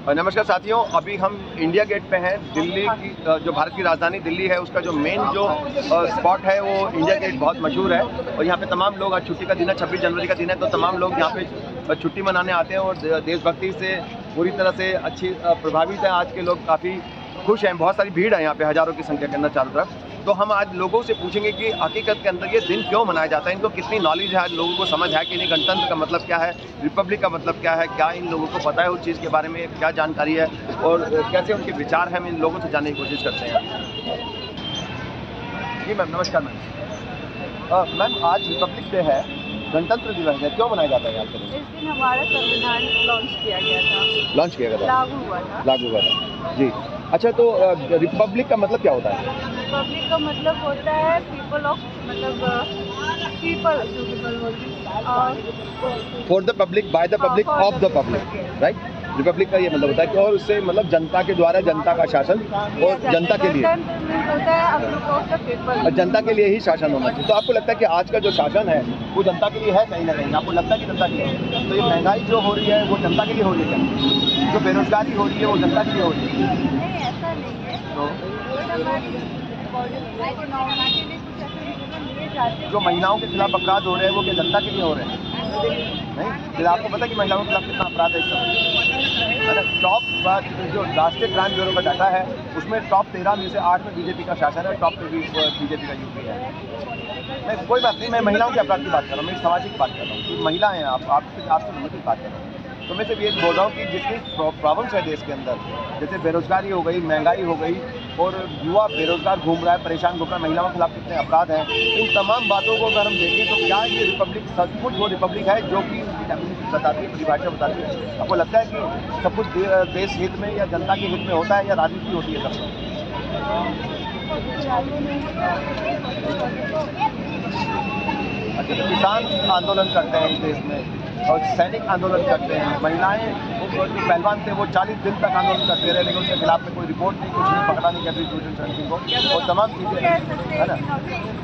नमस्कार साथियों, अभी हम इंडिया गेट पे हैं। दिल्ली की जो भारत की राजधानी दिल्ली है उसका जो मेन जो स्पॉट है वो इंडिया गेट बहुत मशहूर है और यहाँ पे तमाम लोग, आज छुट्टी का दिन है, 26 जनवरी का दिन है, तो तमाम लोग यहाँ पे छुट्टी मनाने आते हैं और देशभक्ति से पूरी तरह से अच्छी प्रभावित है। आज के लोग काफ़ी खुश हैं, बहुत सारी भीड़ है यहाँ पे, हज़ारों की संख्या के अंदर चारों तरफ। तो हम आज लोगों से पूछेंगे कि हकीकत के अंदर ये दिन क्यों मनाया जाता है, इनको कितनी नॉलेज है, आज लोगों को समझ है कि नहीं, गणतंत्र का मतलब क्या है, रिपब्लिक का मतलब क्या है, क्या इन लोगों को पता है उस चीज़ के बारे में, क्या जानकारी है और कैसे उनके विचार हैं, हम इन लोगों से जानने की कोशिश करते हैं। जी मैम, नमस्कार मैम। मैम, आज रिपब्लिक डे है, गणतंत्र दिवस है, क्यों मनाया जाता है आज के दिन? इस दिन हमारा संविधान लॉन्च किया गया था। लॉन्च किया गया था, लागू हुआ था जी। अच्छा, तो रिपब्लिक का मतलब क्या होता है? रिपब्लिक का मतलब होता है पीपल ऑफ, मतलब people for the public, by the public, of the public, right. Republic का ये मतलब होता है कि और उससे मतलब जनता के द्वारा, जनता का शासन और जनता के लिए होता है, और जनता के लिए ही शासन होना चाहिए। तो आपको लगता है कि आज का जो शासन है वो जनता के लिए है कहीं ना कहीं? आपको लगता है कि जनता के लिए है? तो ये महंगाई जो हो रही है वो जनता के लिए हो रही है, जो बेरोजगारी हो रही है वो जनता के लिए हो रही है? नहीं, ऐसा नहीं है। जो महिलाओं के खिलाफ अपराध हो रहे हैं वो क्या जनता के लिए हो रहे हैं? नहीं, फिर आपको पता है कि महिलाओं के खिलाफ कितना अपराध है इस समय? टॉप जो राष्ट्रीय क्राइम ब्यूरो का डाटा है उसमें टॉप 13 में से 8 में बीजेपी का शासन है, टॉप पे भी बीजेपी का यूपी है। नहीं, कोई बात नहीं, मैं महिलाओं के अपराध की बात कर रहा हूँ, मैं सामाजिक बात कर रहा हूँ। महिला हैं आपसे रिलेटेड बात कर रहा हूँ। तो मैं सिर्फ ये बोल रहा हूँ कि जितनी प्रॉब्लम्स है देश के अंदर, जैसे बेरोजगारी हो गई, महंगाई हो गई और युवा बेरोजगार घूम रहा है, परेशान घूम रहा है, महिलाओं के खिलाफ कितने अपराध हैं, इन तमाम बातों को अगर हम देखें तो क्या ये रिपब्लिक सचमुच वो रिपब्लिक है जो कि बताती है, परिभाषा बताती है? आपको लगता है कि सब कुछ देश हित में या जनता के हित में होता है या राजनीति होती है सब? अच्छा, तो किसान आंदोलन करते हैं इस देश में और सैनिक आंदोलन करते हैं, महिलाएं जो पहलवान थे वो 40 दिन तक आंदोलन करते रहे, लेकिन उनके खिलाफ में कोई रिपोर्ट नहीं, कुछ नहीं, पकड़ा नहीं गया को और तमाम चीज़ें,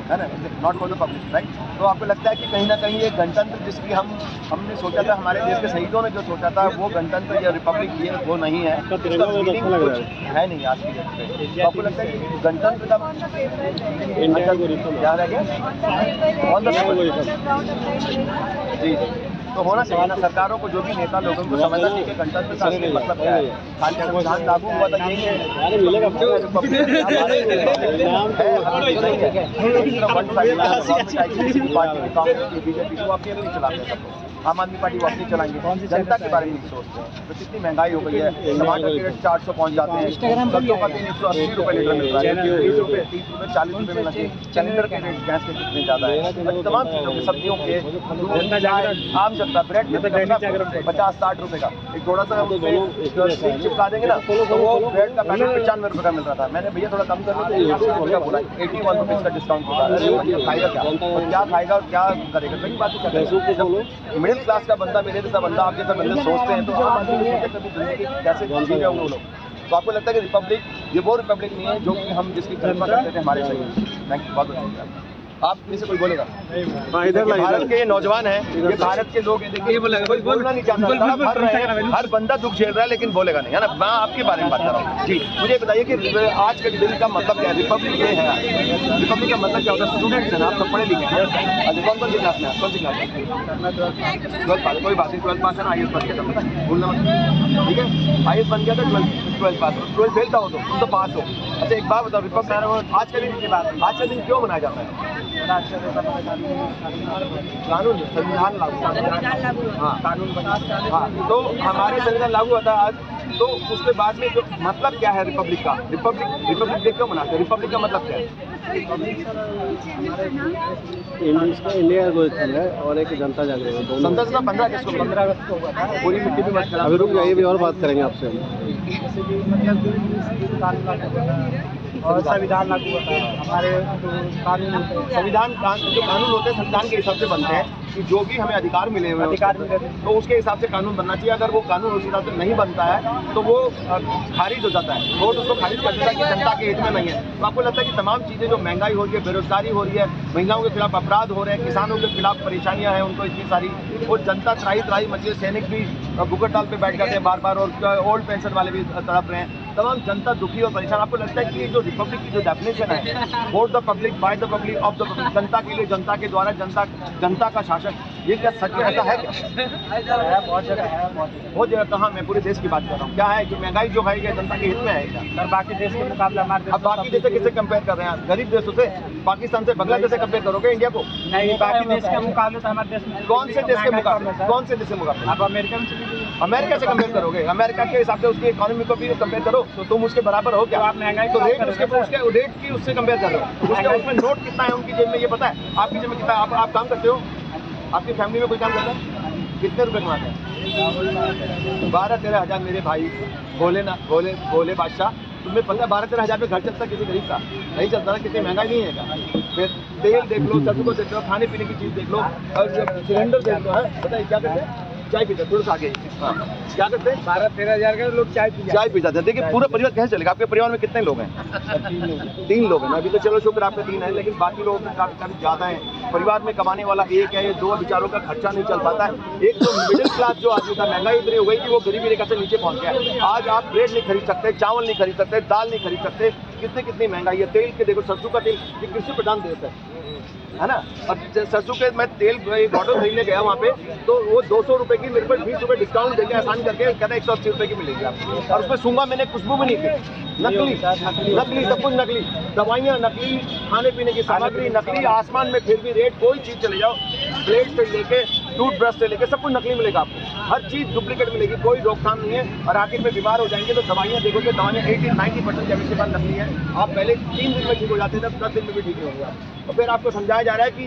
है ना, not for the public, right. तो आपको लगता है कि कहीं ना कहीं ये गणतंत्र जिसकी हमने सोचा था, हमारे देश के शहीदों ने जो सोचा था वो गणतंत्र या रिपब्लिक ये वो नहीं है, उसका मीनिंग कुछ है नहीं आज की डेट पे। तो आपको लगता है कि गणतंत्र का क्या रह गया ऑन द जी। तो होना चाहिए ना, सरकारों को, जो भी नेता लोगों को समझना चाहिए कि गणतंत्र का मतलब क्या है। खाली संविधान लागू हुआ था यही है, बीजेपी को अपनी अपनी चलाते हैं सबको, आम आदमी पार्टी वो अपनी चलाएंगे, जनता के बारे में नहीं सोचते हैं। तो कितनी महंगाई हो गई है, टमाटर के रेट 400 पहुँच जाते हैं, सब्जियों का तेल 180 रुपये लीटर मिल रहा है, 30 रुपये 40 रुपये मिलना चाहिए, सिलेंडर के रेट गैस के कितने ज़्यादा है, तमाम चीज़ों के, सब्जियों के, आम जनता ब्रेड 50-60 रुपये का, एक थोड़ा सा चिपका देंगे ना तो वो ब्रेड का पैकेट 95 रुपये का मिल रहा था। मैंने भैया थोड़ा कम कर लो तो बोला 81 रुपीज़ का डिस्काउंट होगा। अरे खाएगा क्या, और क्या खाएगा और क्या करेगा, सही बात है। मिडिल क्लास का बंदा, मेरे जैसा बंदा, आप जैसा बंदे सोचते हैं तो आम आदमी सोचते कभी जिंदगी कैसे जी रहे वो लोग। तो आपको लगता है कि रिपब्लिक ये वो रिपब्लिक नहीं है जो कि हम जिसकी कल्पना करते थे हमारे शरीर। थैंक यू, बहुत बहुत। आप से कोई बोलेगा? भारत के ये नौजवान हैं, ये भारत के लोग हैं, देखिए कोई बोलना नहीं चाहता, हर बंदा दुख झेल रहा है लेकिन बोलेगा नहीं, है ना। मैं आपके बारे में बात कर रहा हूँ जी। मुझे बताइए कि आज के दिन का मतलब क्या है, रिपब्लिक डे है, रिपब्लिक का मतलब क्या होता है? स्टूडेंट्स हैं, आप सब पढ़े लिखे हैं। अच्छा, कौन सी क्लास में है, कौन सी क्लास में? 12th पास। कोई बात नहीं, 12th पास है ना, IAS बन गया था, पता है, भूलना मत, ठीक है। IAS बन गया था, 12th पास, 12th फेल था हो तो पास हो। अच्छा, एक बात बताओ, रिपब्लिक आज के दिन की बात, आज का दिन क्यों मनाया जाता है? कानून, संविधान लागू, हाँ कानून बना, हाँ, तो हमारे संविधान लागू होता है आज, तो उसके बाद में जो मतलब क्या है रिपब्लिक का, रिपब्लिक डे क्यों मनाते हैं? रिपब्लिक का मतलब क्या है? इंडिया को है और एक जनता जागृति है, दोनों। संसद का 15 अगस्त को, 15 अगस्त को हुआ था, पूरी मिट्टी भी मत करा। अभी रुक जाइए, भी और बात करेंगे आपसे। और संविधान लागू होता है, हमारे जो कानून होते हैं, जो कानून होते हैं संविधान के हिसाब से बनते हैं कि जो भी हमें अधिकार मिले हुए हैं तो उसके हिसाब से कानून बनना चाहिए। अगर वो कानून उस हिसाब से नहीं बनता है तो वो खारिज हो जाता है, कोर्ट उसको खारिज कर देता है कि जनता के हित में नहीं है। तो आपको लगता है कि तमाम चीज़ें जो महंगाई हो रही है, बेरोजगारी हो रही है, महिलाओं के खिलाफ अपराध हो रहे हैं, किसानों के खिलाफ परेशानियां हैं उनको इतनी सारी, और जनता त्राही त्राही मची है, सैनिक भी भूखट ताल पे बैठ जाते हैं बार बार, और ओल्ड पेंशन वाले भी तड़प रहे हैं, तमाम जनता दुखी और परेशान। आपको लगता है कि ये जो रिपब्लिक की जो डेफिनेशन है, for the public, by the public, of the public, जनता के लिए, जनता के द्वारा, जनता का शासन, ये क्या सच में ऐसा है क्या? बहुत जगह है, बहुत जगह कहाँ? मैं पूरे देश की बात कर रहा हूँ। क्या है कि महंगाई जो है ये जनता के हित में है क्या? और बाकी देश के मुकाबले हमारे अब बाकी देश से किससे कंपेयर कर रहे हैं? गरीब देशों से, पाकिस्तान से, बांग्लादेश से कंपेयर करोगे इंडिया को? नहीं, बाकी देश के मुकाबले तो हमारे देश में कौन से देश के मुकाबले? कौन से देश के मुकाबले? आप अमेरिका में चलिए, अमेरिका से कंपेयर करोगे? अमेरिका के हिसाब से उसकी इकोनॉमी को भी कंपेयर करो तो तुम उसके बराबर हो क्या? तो आप महंगाई तो को रेट करोगे उसके रेट की उससे कंपेयर कर रहे हो। उसके उसमें नोट कितना है उनकी जेब में ये पता है? आपकी जेब में कितना है? आप काम करते हो? आपकी फैमिली में कोई काम करता है? कितने रुपए कमाते हैं? 12-13 हज़ार मेरे भाई, भोले बादशाह, तुम्हें पता है 12-13 हज़ार में घर चलता है किसी गरीब का? नहीं चलता ना, कितनी महंगाई नहीं है क्या? फिर तेल देख लो, सरसों देख लो, खाने पीने की चीज़ देख लो, और सिलेंडर देख लो, है बताइए क्या करते हैं? चाय पीते, थोड़ा सा आगे, हाँ क्या करते हैं? 12-13 हज़ार के लोग चाय पी जाते हैं। देखिए पूरा परिवार कैसे चलेगा? आपके परिवार में कितने लोग हैं? 3 लोग हैं ना। अभी तो चलो शुक्र आपके 3 हैं, लेकिन बाकी लोगों में काफी ज़्यादा है। परिवार में कमाने वाला एक है या 2 बेचारों का खर्चा नहीं चल पाता है। एक तो मिडिल क्लास जो आदमी था, महंगाई इतनी हो गई कि वो गरीबी रेखा से नीचे पहुंच गया। आज आप ब्रेड नहीं खरीद सकते, चावल नहीं खरीद सकते, दाल नहीं खरीद सकते, कितनी महंगाई है। तेल के देखो, सरसों का तेल, ये कृषि प्रधान देश है ना। अब सरसों के मैं तेल बॉटल खरीदने गया वहाँ पे, तो वो 200 रुपये की मेरे पर 20 रुपये डिस्काउंट देके आसान करके कहता है 180 रुपये की मिलेगी आपको, और उसमें सूंघा मैंने, खुशबू भी नहीं थी। नकली सब कुछ नकली, दवाइयाँ नकली, खाने पीने की सामग्री नकली, आसमान में फिर भी रेट, कोई चीज़ चले जाओ, प्लेट से लेके टूथब्रश से लेके सब कुछ नकली मिलेगा आपको। हर चीज़ डुप्लीकेट मिलेगी, कोई रोकथाम नहीं है, और आखिर में बीमार हो जाएंगे तो दवाइयाँ देखोगे, दवाइयाँ 80-90% केमिकल के बाद नकली है। आप पहले 3 दिन में ठीक हो जाते थे, 10 दिन में भी ठीक नहीं होगा। और फिर आपको समझाया जा रहा है कि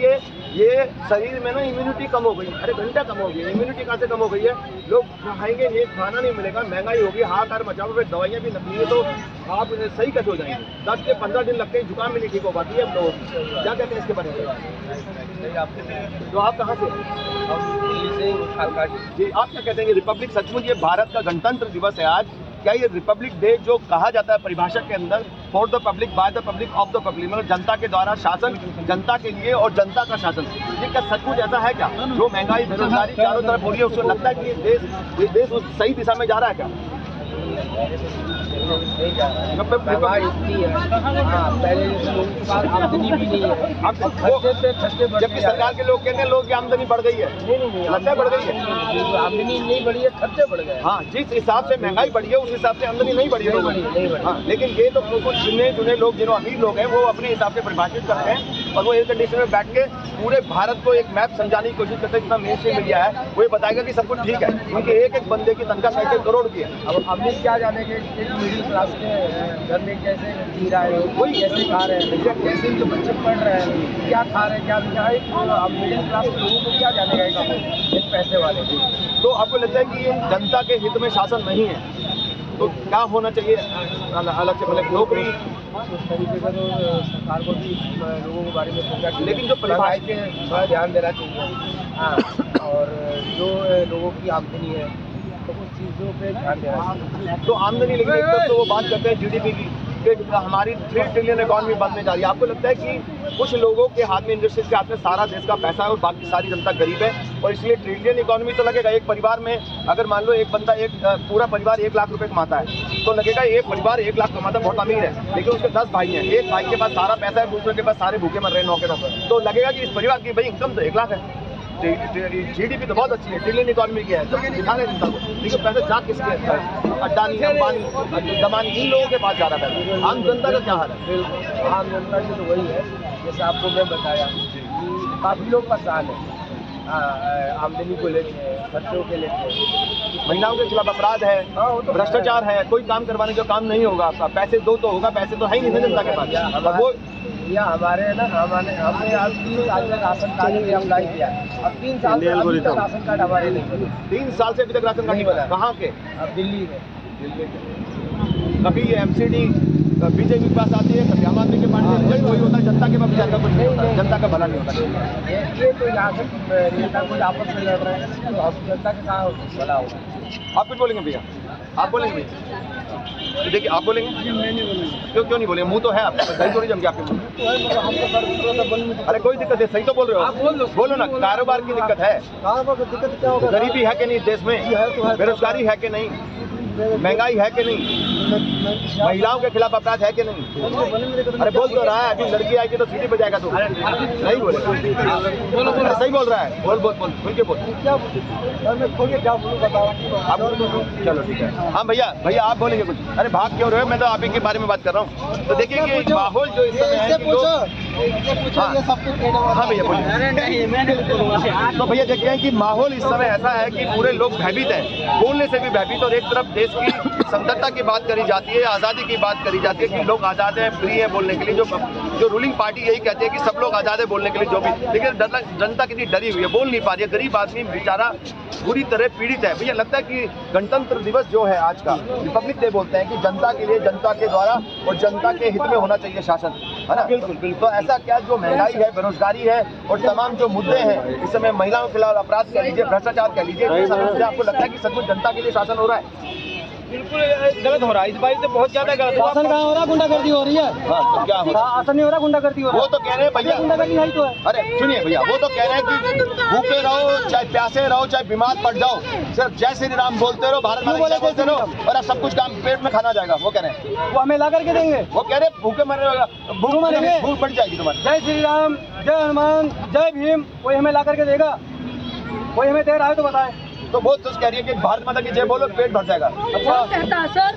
ये शरीर में ना इम्यूनिटी कम हो गई। अरे घंटा कम हो गई, इम्यूनिटी कहाँ से कम हो गई है? लोग खाएंगे नहीं, खाना नहीं मिलेगा, महंगाई होगी, हाहाकार मचाओ, फिर दवाइयाँ भी नकली है, तो आप सही कैसे हो जाएंगे? 10 से 15 दिन लगते हैं, जुकाम भी नहीं ठीक हो पाती है। हम लोग क्या कहते हैं इसके बारे में? तो आप कहाँ से? दिल्ली से जी, आप क्या कहते हैं? रिपब्लिक सचमुच ये भारत का गणतंत्र दिवस है आज, क्या ये रिपब्लिक डे जो कहा जाता है परिभाषा के अंदर, for the public, by the public, of the public, मतलब जनता के द्वारा शासन, जनता के लिए और जनता का शासन, ये क्या सचमुच ऐसा है क्या? जो महंगाई बेरोजगारी चारों तरफ हो रही है, उसको लगता है कि ये देश उस सही दिशा में जा रहा है क्या? जबकि सरकार के लोग कहते हैं लोग की आमदनी बढ़ गई है, लगता है बढ़ गई है, आमदनी नहीं बढ़ी है, खर्चे बढ़ गए। हाँ, जिस हिसाब से महंगाई बढ़ी है उस हिसाब से आमदनी नहीं बढ़ी है। हाँ, लेकिन ये तो कुछ चुने लोग, जिन्हों अमीर लोग हैं, वो अपने हिसाब से परिभाषित करते हैं, और वो एयर कंडीशन में बैठ के पूरे भारत को एक मैप समझाने की कोशिश करते हैं। जितना मेन स्ट्रीम मीडिया है वो ये बताएगा कि सब कुछ ठीक है, उनके एक बंदे की तनख्वाह 35 करोड़ की है। अब हमने क्या जाने के एक मिडिल क्लास के घर में कैसे जी रहा है, कोई कैसे खा रहे हैं, कैसे जो बच्चे पढ़ रहे हैं, क्या खा रहे हैं, क्या नहीं खा रहे हैं, अब मिडिल क्लास के लोगों को क्या जाने का एक पैसे वाले। तो आपको लगता है कि ये जनता के हित में शासन नहीं है, तो क्या होना चाहिए अलग से? मतलब नौकरी, उस तरीके का तो सरकार को भी लोगों के बारे में सोचा, लेकिन जो परिभाषा पे थोड़ा ध्यान देना चाहिए। हाँ, और जो लोगों की आमदनी है तो उस चीज़ों पे ध्यान देना चाहिए। तो आमदनी, लेकिन एक तरफ तो वो बात करते हैं जीडीपी की, कि हमारी 3 ट्रिलियन इकॉनमी बनने जा रही है। आपको लगता है कि कुछ लोगों के हाथ में, इंडस्ट्रीज के हाथ में सारा देश का पैसा है और बाकी सारी जनता गरीब है, और इसलिए ट्रिलियन इकॉनमी तो लगेगा? एक परिवार में अगर मान लो एक बंदा, पूरा परिवार 1 लाख रुपए कमाता है, तो लगेगा एक परिवार 1 लाख कमाता है, बहुत अमीर है, लेकिन उसके 10 भाई हैं, एक भाई के पास सारा पैसा है, दूसरे के पास सारे भूखे मर रहे हैं 9 के 9, तो लगेगा कि इस परिवार की भाई इनकम तो 1 लाख है, जीडीपी तो बहुत अच्छी है, ट्रिलियन इकॉनमी की है, तो ये दिखा रहे हैं जनता को, लेकिन पैसे जा किसके है? अडानी, अंबानी, दमानी, इन लोगों के पास जा रहा है। आम जनता का क्या हाल है? आम जनता की तो वही है, जैसे आपको मैं बताया कि काफ़ी लोग परेशान हैं आमदनी को लेकर, खर्चों के लेकर, महिलाओं के खिलाफ अपराध है, भ्रष्टाचार है, कोई काम करवाने का काम नहीं होगा आपका, पैसे दो तो होगा, पैसे तो है ही नहीं जनता के पास। और वो या हमारे ना हमने आज 3 साल तक राशन कार्ड में अप्लाई किया, अब 3 साल से अभी तक राशन कार्ड हमारे नहीं बने। 3 साल से अभी तक राशन कार्ड नहीं बना। कहाँ के? अब दिल्ली में। कभी ये एमसीडी बीजेपी के पास आती है, कभी आम आदमी के पार्टी में रिजल्ट वही होता है, जनता के पास ज्यादा कुछ नहीं होता, जनता का भला नहीं होता। ये तो यहाँ से नेता कोई आपस में लड़ रहे हैं, तो अब जनता का कहाँ भला होगा? आप कुछ बोलेंगे भैया? आप बोलेंगे भैया? तो देखिए, आप बोलेंगे? क्यों नहीं बोलेंगे? मुंह तो है आपका, सही थोड़ी जम के आपके मुंह। अरे कोई दिक्कत है, सही तो बोल रहे हो आप, बोलो ना। कारोबार की दिक्कत है, दिक्कत क्या होगा? गरीबी है कि नहीं देश में, बेरोजगारी है कि नहीं, महंगाई है कि नहीं, महिलाओं के खिलाफ अपराध है कि नहीं? अरे बोल तो रहा है, अभी लड़की आएगी तो सीटी बजाएगा तो नहीं बोले, सही बोल रहा है। बोल खुल के बोल। क्या मैं खोल के क्या बोलूँ बताओ? आप चलो ठीक है। हाँ भैया आप बोलेंगे कुछ? अरे भाग क्यों रहे हो? मैं तो आप ही के बारे में बात कर रहा हूँ। तो देखिए कि माहौल जो इस समय है कि हाँ भैया बोलिए। तो भैया देखते हैं कि माहौल इस समय ऐसा है कि पूरे लोग भयभीत हैं, बोलने से भी भयभीत। और एक तरफ देश की संप्रभुता की बात करी जाती है, आज़ादी की बात करी जाती है कि लोग आज़ाद हैं, फ्री है बोलने के लिए। जो रूलिंग पार्टी यही कहती है कि सब लोग आज़ाद है बोलने के लिए, जो भी। लेकिन जनता कितनी डरी हुई है, बोल नहीं पा रही है। गरीब आदमी बेचारा पूरी तरह पीड़ित है। भैया लगता है कि गणतंत्र दिवस जो है आज का, रिपब्लिक डे बोलते हैं कि जनता के लिए, जनता के द्वारा और जनता के हित में होना चाहिए शासन, है ना? बिल्कुल। तो ऐसा क्या, जो महंगाई है, बेरोजगारी है और तमाम जो मुद्दे हैं इस समय, महिलाओं के खिलाफ अपराध कह लीजिए, भ्रष्टाचार कह लीजिए, आपको लगता है कि सचमुच जनता के लिए शासन हो रहा है? बिल्कुल गलत हो रहा है, इस बार तो बहुत ज्यादा गलत। शासन कहाँ हो रहा है? गुंडागर्दी हो रही है। हाँ तो क्या हो रहा है? शासन नहीं हो रहा, गुंडागर्दी हो रहा है। वो तो कह रहे हैं भैया, गुंडागर्दी नहीं तो है। अरे सुनिए भैया, वो तो कह रहे हैं कि भूखे रहो, चाहे प्यासे रहो, चाहे बीमार पड़ जाओ, सिर्फ जय श्री राम बोलते रहो, भारत माता की जय बोलते रहो और अब सब कुछ काम पेट में खाना जाएगा। वो कह रहे हैं, वो हमें ला करके देंगे। वो कह रहे भूखे मरे, भूख मरेंगे, भूख बढ़ जाएगी तुम्हारी। जय श्री राम, जय हनुमान, जय भीम, कोई हमें ला करके देगा? कोई हमें दे रहा है तो बताए। तो बहुत कुछ कह रही है कि भारत माता की जय बोलो, पेट भर जाएगा। कौन कहता है सर?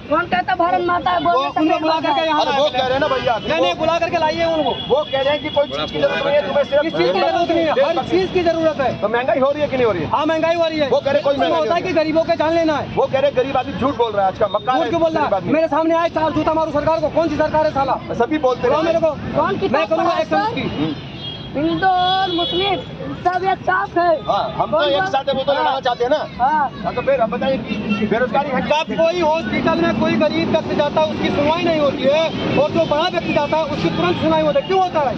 कौन कहता भारत माता है? उनको बुला करके यहाँ, अरे वो कह रहे हैं ना भैया, नहीं बुला करके लाइए उनको। वो कह रहे हैं कि कोई चीज की जरूरत नहीं है, तुम्हें सिर्फ किस चीज की जरूरत नहीं है? हर चीज की जरूरत है। तो महंगाई हो रही है कि नहीं हो रही है? हाँ महंगाई हो रही है। वो कह रहे कोई महंगाई होता है कि गरीबों के जान लेना है। वो कह रहे गरीब आदमी झूठ बोल रहा है आज का, मक्का झूठ क्यों बोल रहा है? मेरे सामने आए, 4 जूता मारू सरकार को। कौन सी सरकार है साला? सभी बोलते हैं मेरे को, मैं करूँगा एक्शन उसकी। हिंदू और मुस्लिम सब एक साथ है। हाँ, हम तो एक साथ है, वो तो लड़ाना चाहते हैं ना। हाँ तो फिर अब बताइए कि बेरोजगारी है। जब कोई हॉस्पिटल में कोई गरीब व्यक्ति जाता है उसकी सुनवाई नहीं होती है, और जो बड़ा व्यक्ति जाता है उसकी तुरंत सुनवाई होती है। क्यों होता है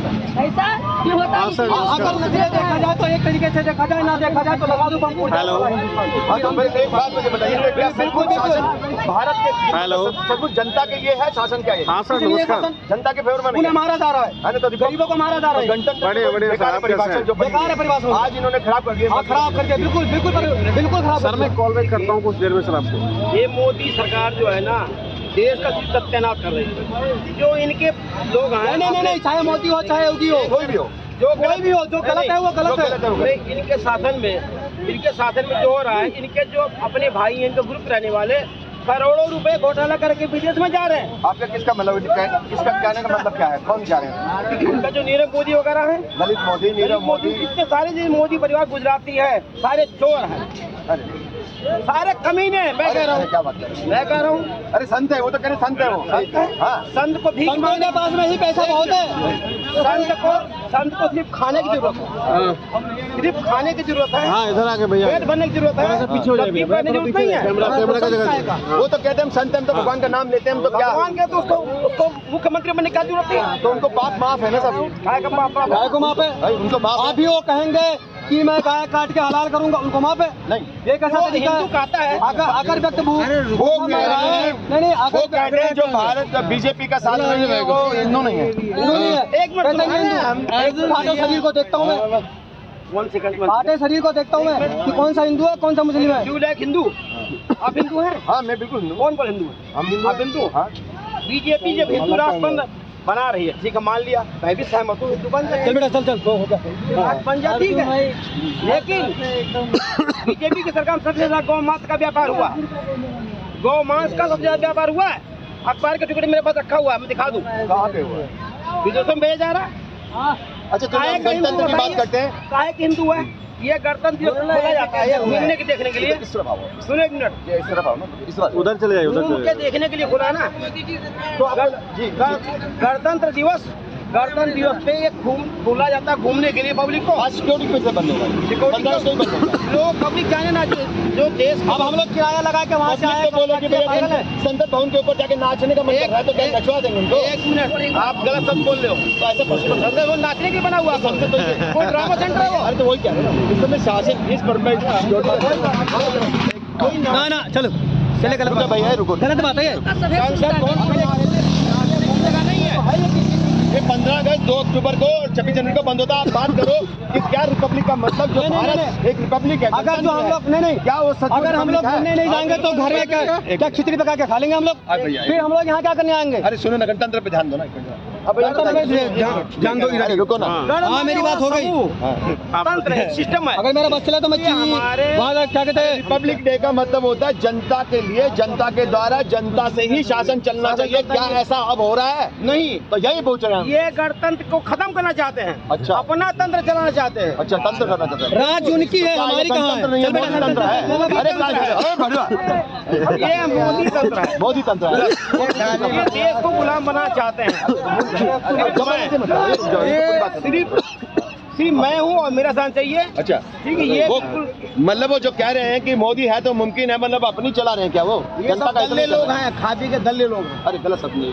ऐसा? क्यों होता है? अगर नजरिया देखा जाए तो एक तरीके से देखा जाए, ना देखा जाए तो लगा दो बम। हेलो, हाँ तो फिर एक बात मुझे बताइए, क्या बिल्कुल शासन भारत के सब कुछ जनता के लिए है? शासन क्या है? हाँ सर नमस्कार। जनता के फेवर में उन्हें मारा जा रहा है, तो गरीबों को मारा जा रहा है। गणतंत्र बढ़िया जो बेकार है परिभाषा, आज इन्होंने खराब कर दिया। हाँ खराब करके बिल्कुल खराब। सर मैं कॉल बैक करता हूँ कुछ देर में सर आपको। ये मोदी सरकार जो है ना, देश का सत्यानाश कर रही है। जो इनके लोग हैं, नहीं, चाहे मोदी हो चाहे योगी हो, कोई भी हो, जो कोई भी हो, जो गलत है वो गलत है। नहीं, इनके शासन में जो हो रहा है, इनके जो अपने भाई हैं, इनके ग्रुप रहने वाले करोड़ों रुपए घोटाला करके विदेश में जा रहे हैं। आपका किसका मतलब, इसका कहने का मतलब क्या है? कौन जा रहे हैं? इनका जो नीरव मोदी वगैरह है, ललित मोदी, नीरव मोदी, इतने सारे जो मोदी परिवार गुजराती है, सारे चोर हैं, अरे सारे कमीने हैं। मैं कह रहा हूँ, क्या बात कर रहे हैं? मैं कह रहा हूँ, अरे संत है वो, तो कह रहे संत है वो। हाँ, संत को भीख मांगने के पास में ही पैसा बहुत है। संत को सिर्फ खाने की जरूरत है, सिर्फ खाने की जरूरत है। हाँ इधर आके भैया, पेट भरने की जरूरत है, पीछे हो जाए, करने की जरूरत नहीं है। कैमरा का जगह। वो तो कहते हैं हम संत हैं, हम तो भगवान का नाम लेते हैं, हम तो क्या भगवान के तो उसको मुख्यमंत्री बनने की क्या जरूरत है? तो उनको पाप माफ है ना सब? काय का पाप? गाय को माफ है भाई, उनको माफ आप भी वो कहेंगे कि मैं गाय काट के हलाल करूंगा, उनको माफ है? नहीं। ये कैसा तरीका हिंदू कहता है। अगर व्यक्ति वो कह रहे हैं, नहीं वो कहते हैं जो भारत बीजेपी का साथ नहीं है वो हिंदू नहीं है। हिंदू नहीं है। एक मिनट फाटे शरीर को देखता हूँ मैं, 1 सेकंड। फाटे शरीर को देखता हूँ मैं कि कौन सा हिंदू है कौन सा मुस्लिम है। You like Hindu? आप हिंदू हैं? हाँ मैं बिल्कुल हिंदू। कौन हिंदू है? हम हिंदू। आप हिंदू? हाँ। बीजेपी जब हिंदू राष्ट्र बना रही है, ठीक है, मान लिया, मैं भी सहमत हूँ, हिंदू बन जाए। चल बेटा चल बन जा, ठीक है। लेकिन बीजेपी की सरकार में सबसे ज्यादा गौ मांस का व्यापार हुआ, गौ मांस का सबसे ज्यादा व्यापार हुआ है। अखबार के टुकड़े मेरे पास रखा हुआ है, मैं दिखा दूँ। कहाँ पे हुआ है? विदेशों में भेजा जा रहा है। अच्छा तो हम गणतंत्र की बात करते हैं। काहे कि हिंदू है, ये गणतंत्र दिवस बोला जाता है, ये घूमने के देखने के लिए। इस तरफ आओ, सुनो एक मिनट, ये इस तरफ आओ ना, इस तरफ। उधर चले जाइए, उधर घूम चले के जाइए। देखने के लिए खुला ना। तो जी गणतंत्र दिवस गणतंत्र दिवस पे ये खोला जाता है घूमने के लिए पब्लिक को। आज सिक्योरिटी कैसे बंद होगा? सिक्योरिटी 15 अगस्त को ही बंद होगा। लोग पब्लिक जाने ना, जो देश अब हम लोग किराया लगा के वहाँ से आए, पब्लिक को बोलो कि भैया संसद भवन के ऊपर जाके नाचने का मन कर रहा है तो क्या नचवा देंगे उनको? एक मिनट, आप गलत शब्द बोल रहे हो। तो ऐसा पॉसिबल है? संसद भवन नाचने के लिए बना हुआ है। संसद तो ये- कोई ड्रामा सेंटर है वो? अरे तो वही क्या है ना, इस समय शासन इस पर मैं कोई ना ना चलो चले गलत रुको भैया रुको। गलत बात है ये। संसद भवन घूमने का नहीं है। ये 15 अगस्त 2 अक्टूबर को 26 जनवरी को बंद होता है। आप बात करो कि क्या रिपब्लिक का मतलब, जो नहीं, नहीं, भारत एक रिपब्लिक है, अगर जो हम लोग नहीं क्या वो सच में अगर हम लोग रिपब्लिक है? घूमने नहीं जाएंगे तो घर में क्या खिचड़ी पका के खा लेंगे हम लोग? अरे भैया, फिर हम लोग यहाँ क्या करने आएंगे? अरे सुनो ना, गणतंत्र पे ध्यान दो ना। अब भैया ध्यान दो इधर। अरे रुको ना। हाँ मेरी बात हो गई। तंत्र है, सिस्टम है। अगर मेरा बस चला तो मैं हमारे- वहाँ का क्या कहते हैं, रिपब्लिक डे का मतलब होता है जनता के लिए, जनता के द्वारा, जनता से ही शासन चलना चाहिए। क्या ऐसा अब हो रहा है? नहीं, तो यही पूछ रहे हैं हम। ये गणतंत्र को खत्म करना चाहते हैं। अच्छा। अपना तंत्र चलाना चाहते हैं। अच्छा, तंत्र करना चाहते हैं। राज्य उनकी है, क्या ये हमारी कहाँ गणतंत्र नहीं है? है? मोदी तंत्र है। मोदी अरे तंत्र है। अरे भड़ुआ। ये मोदी तंत्र है। मोदी तंत्र है। ये देश को गुलाम बनाना चाहते हैं। सिर्फ मैं हूँ और मेरा साथ चाहिए। अच्छा ठीक है, ये वो बिल्कुल मतलब वो जो कह रहे हैं कि मोदी है तो मुमकिन है, मतलब अपनी चला रहे हैं क्या वो? ये सब का दल्ले इतना लोग चला- हैं, खादी के दल्ले लोग हैं। अरे गलत शब्द नहीं।